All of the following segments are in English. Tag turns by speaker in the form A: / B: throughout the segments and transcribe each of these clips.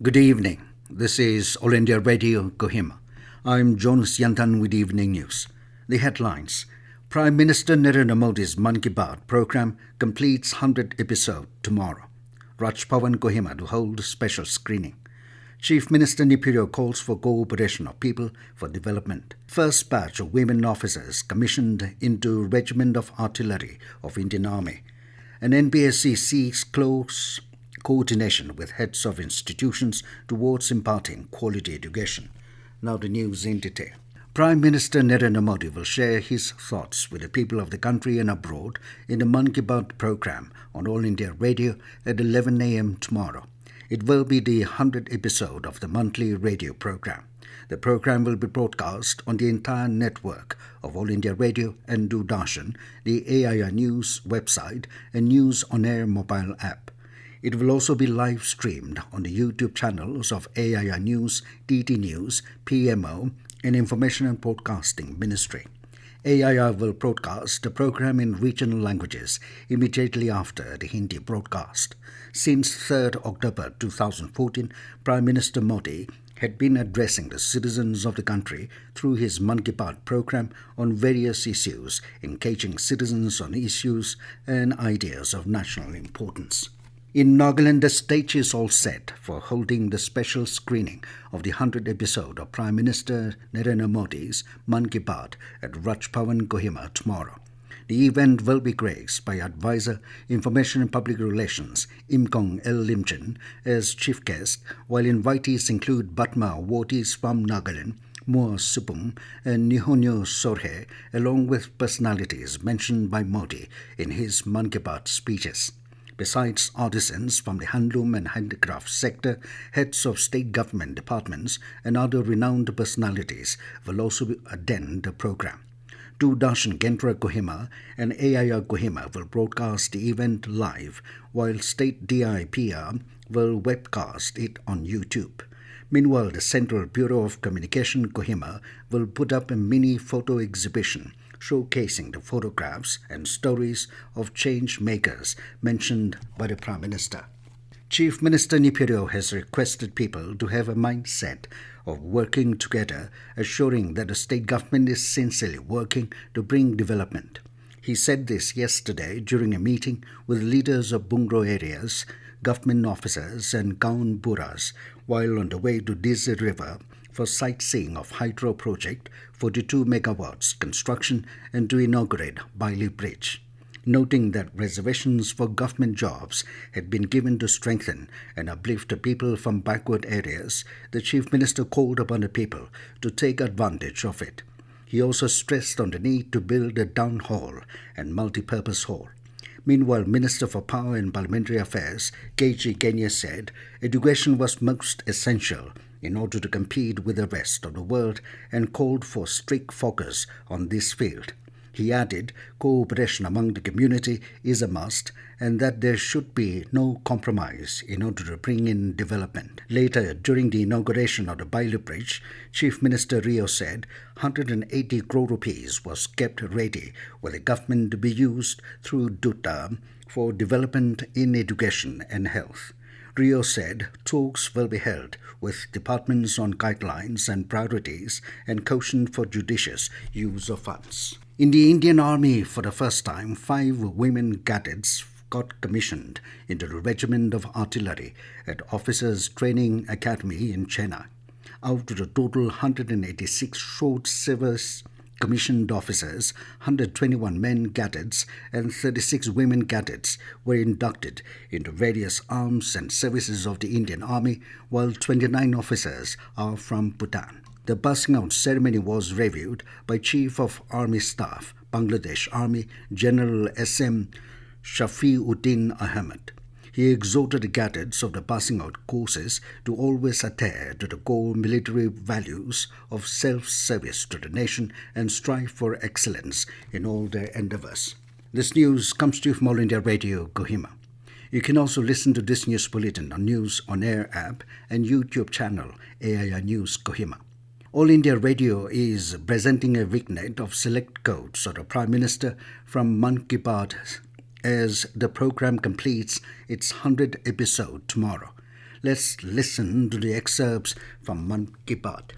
A: Good evening. This is All India Radio, Kohima. I'm Jonas Yantan with Evening News. The headlines. Prime Minister Narendra Modi's Mann Ki Baat program completes 100th episode tomorrow. Raj Bhawan, Kohima to hold special screening. Chief Minister Neiphiu Rio calls for cooperation of people for development. First batch of women officers commissioned into Regiment of Artillery of Indian Army. And NBSE seeks close coordination with heads of institutions towards imparting quality education. Now the news in detail. Prime Minister Narendra Modi will share his thoughts with the people of the country and abroad in the Mann Ki Baat program on All India Radio at 11 a.m. tomorrow. It will be the 100th episode of the monthly radio program. The program will be broadcast on the entire network of All India Radio and Doordarshan, the AIR News website and News on Air mobile app. It will also be live streamed on the YouTube channels of AIR News, TT News, PMO, and Information and Broadcasting Ministry. AIR will broadcast the program in regional languages immediately after the Hindi broadcast. Since 3rd October 2014, Prime Minister Modi had been addressing the citizens of the country through his Mann Ki Baat program on various issues, engaging citizens on issues and ideas of national importance. In Nagaland, the stage is all set for holding the special screening of the 100th episode of Prime Minister Narendra Modi's Mann Ki Baat at Raj Bhawan, Kohima tomorrow. The event will be graced by Advisor Information and Public Relations Imkong L. Limchin as chief guest, while invitees include Batma awardees from Nagaland, Mua Supum and Nihonyo Sorhe, along with personalities mentioned by Modi in his Mann Ki Baat speeches. Besides artisans from the handloom and handicraft sector, heads of state government departments and other renowned personalities will also attend the program. Doordarshan Kendra Kohima and AIR Kohima will broadcast the event live, while State DIPR will webcast it on YouTube. Meanwhile, the Central Bureau of Communication Kohima will put up a mini photo exhibition showcasing the photographs and stories of change makers mentioned by the Prime Minister. Chief Minister Neiphiu Rio has requested people to have a mindset of working together, assuring that the state government is sincerely working to bring development. He said this yesterday during a meeting with leaders of Bungro areas, government officers and Gaon Buras while on the way to Dizzy River for sightseeing of hydro project, 42 megawatts construction and to inaugurate Bailey Bridge. Noting that reservations for government jobs had been given to strengthen and uplift the people from backward areas, the Chief Minister called upon the people to take advantage of it. He also stressed on the need to build a town hall and multi-purpose hall. Meanwhile, Minister for Power and Parliamentary Affairs, K.G. Kenya, said education was most essential in order to compete with the rest of the world and called for strict focus on this field. He added cooperation among the community is a must and that there should be no compromise in order to bring in development. Later, during the inauguration of the Bailey Bridge, Chief Minister Rio said 180 crore rupees was kept ready with the government to be used through DUTA for development in education and health. Rio said talks will be held with departments on guidelines and priorities and caution for judicious use of funds. In the Indian Army, for the first time, 5 women cadets got commissioned into the Regiment of Artillery at Officers Training Academy in Chennai. Out of the total 186 short service commissioned officers, 121 men cadets and 36 women cadets were inducted into various arms and services of the Indian Army, while 29 officers are from Bhutan. The passing out ceremony was reviewed by Chief of Army Staff, Bangladesh Army, General S.M. Shafiuddin Ahmed. He exhorted the cadets of the passing out courses to always adhere to the core military values of self-service to the nation and strive for excellence in all their endeavors. This news comes to you from All India Radio, Kohima. You can also listen to this news bulletin on News on Air app and YouTube channel AIR News Kohima. All India Radio is presenting a vignette of select quotes of the Prime Minister from Mann Ki Baat as the program completes its 100th episode tomorrow. Let's listen to the excerpts from Mann Ki Baat.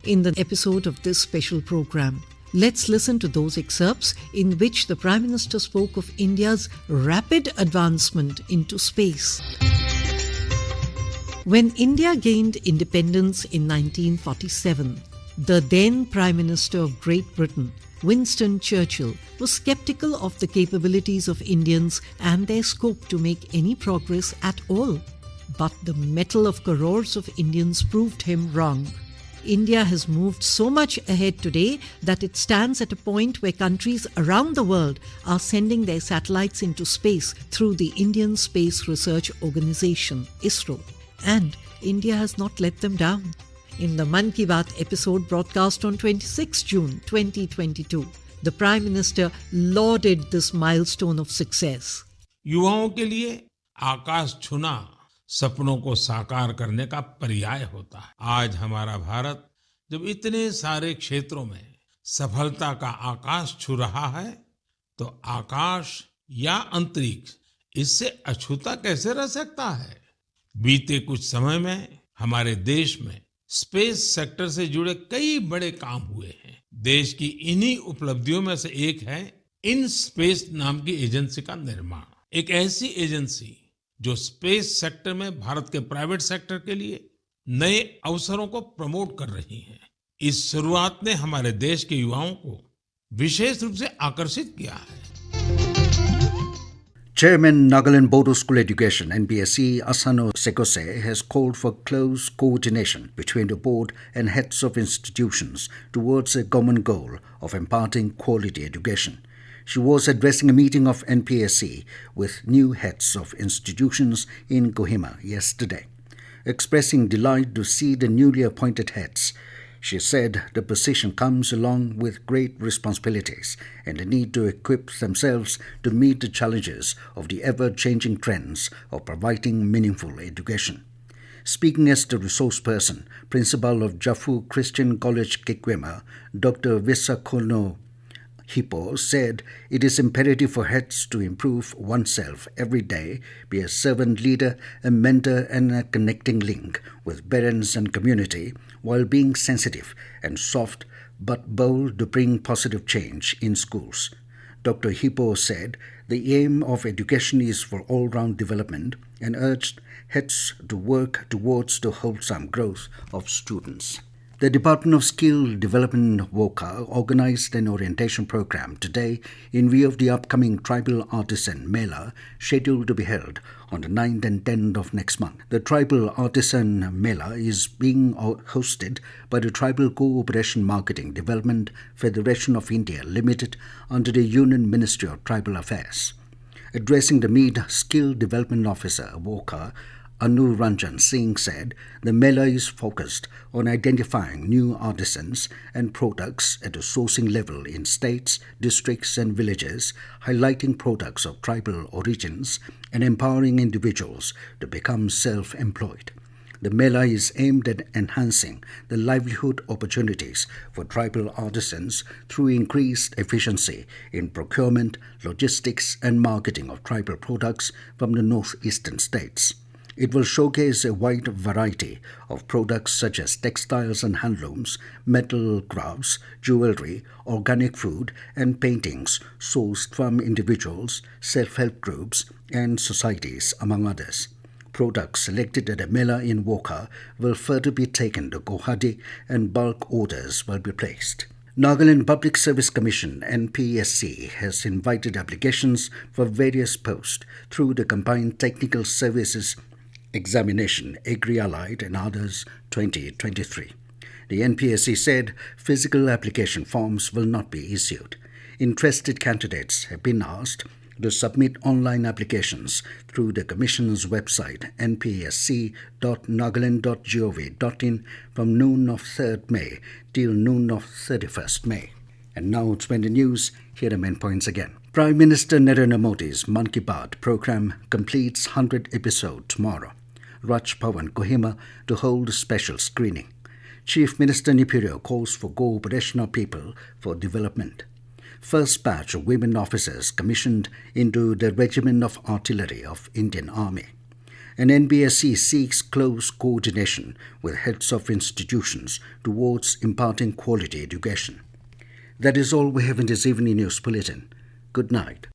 B: In the episode of this special program, let's listen to those excerpts in which the Prime Minister spoke of India's rapid advancement into space. When India gained independence in 1947, the then Prime Minister of Great Britain, Winston Churchill, was skeptical of the capabilities of Indians and their scope to make any progress at all. But the mettle of crores of Indians proved him wrong. India has moved so much ahead today that it stands at a point where countries around the world are sending their satellites into space through the Indian Space Research Organisation, ISRO. And India has not let them down. In the Mann Ki Baat episode broadcast on 26 June 2022, the Prime Minister lauded this milestone of success.
C: युवाओं के लिए आकाश छूना सपनों को साकार करने का पर्याय होता है। आज हमारा भारत जब इतने सारे क्षेत्रों में सफलता का आकाश छू रहा है, तो आकाश या अंतरिक्ष इससे अछूता कैसे रह सकता है? बीते कुछ समय में हमारे देश में स्पेस सेक्टर से जुड़े कई बड़े काम हुए हैं। देश की इन्हीं उपलब्धियों में से एक है इन स्पेस नाम की एजेंसी का निर्माण। एक ऐसी एजेंसी जो स्पेस सेक्टर में भारत के प्राइवेट सेक्टर के लिए नए अवसरों को प्रमोट कर रही है। इस शुरुआत ने हमारे देश के युवाओं को विशेष रूप से आकर्षित किया है।
A: Chairman Nagaland Board of School Education NBSE Asano Sekose has called for close coordination between the board and heads of institutions towards a common goal of imparting quality education. She was addressing a meeting of NBSE with new heads of institutions in Kohima yesterday. Expressing delight to see the newly appointed heads, she said the position comes along with great responsibilities and the need to equip themselves to meet the challenges of the ever-changing trends of providing meaningful education. Speaking as the resource person, Principal of Jafu Christian College Kikwema, Dr. Visakono Hippo said it is imperative for heads to improve oneself every day, be a servant leader, a mentor and a connecting link with parents and community, while being sensitive and soft but bold to bring positive change in schools. Dr. Hippo said the aim of education is for all-round development and urged heads to work towards the wholesome growth of students. The Department of Skill Development WOCA organized an orientation program today in view of the upcoming Tribal Artisan Mela scheduled to be held on the 9th and 10th of next month. The Tribal Artisan Mela is being hosted by the Tribal Cooperation Marketing Development Federation of India Limited under the Union Ministry of Tribal Affairs. Addressing the meet, Skill Development Officer WOCA Anu Ranjan Singh said the Mela is focused on identifying new artisans and products at a sourcing level in states, districts and villages, highlighting products of tribal origins and empowering individuals to become self-employed. The Mela is aimed at enhancing the livelihood opportunities for tribal artisans through increased efficiency in procurement, logistics and marketing of tribal products from the northeastern states. It will showcase a wide variety of products such as textiles and handlooms, metal crafts, jewelry, organic food, and paintings sourced from individuals, self-help groups, and societies, among others. Products selected at a Mela in WOCA will further be taken to Guwahati and bulk orders will be placed. Nagaland Public Service Commission (NBSE) has invited applications for various posts through the Combined Technical Services Examination, Agri-Allied and Others 2023. The NBSE said physical application forms will not be issued. Interested candidates have been asked to submit online applications through the Commission's website nbsc.nagaland.gov.in from noon of 3rd May till noon of 31st May. And now it's when the news. Here are the main points again. Prime Minister Narendra Modi's Mann Ki Baat program completes 100th episode tomorrow. Raj Bhawan, Kohima to hold a special screening. Chief Minister Neiphiu Rio calls for cooperation of people for development. First batch of women officers commissioned into the Regiment of Artillery of Indian Army. and NBSE seeks close coordination with heads of institutions towards imparting quality education. That is all we have in this evening news bulletin. Good night.